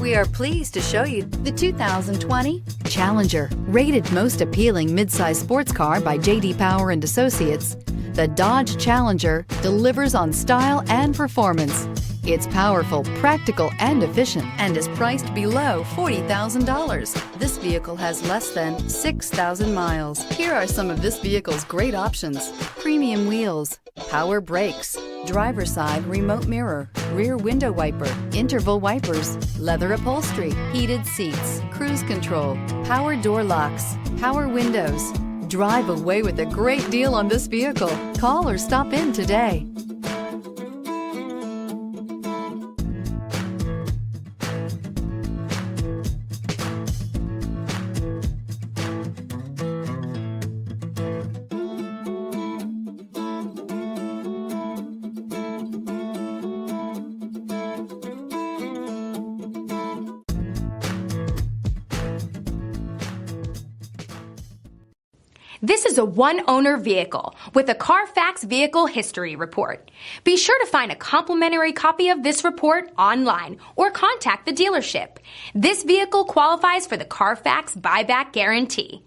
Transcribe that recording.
We are pleased to show you the 2020 Challenger. Rated most appealing midsize sports car by J.D. Power and Associates, the Dodge Challenger delivers on style and performance. It's powerful, practical, and efficient, and is priced below $40,000. This vehicle has less than 6,000 miles. Here are some of this vehicle's great options: premium wheels, power brakes, driver's side remote mirror, rear window wiper, interval wipers, leather upholstery, heated seats, cruise control, power door locks, power windows. Drive away with a great deal on this vehicle. Call or stop in today. This is a one-owner vehicle with a Carfax Vehicle History Report. Be sure to find a complimentary copy of this report online or contact the dealership. This vehicle qualifies for the Carfax Buyback Guarantee.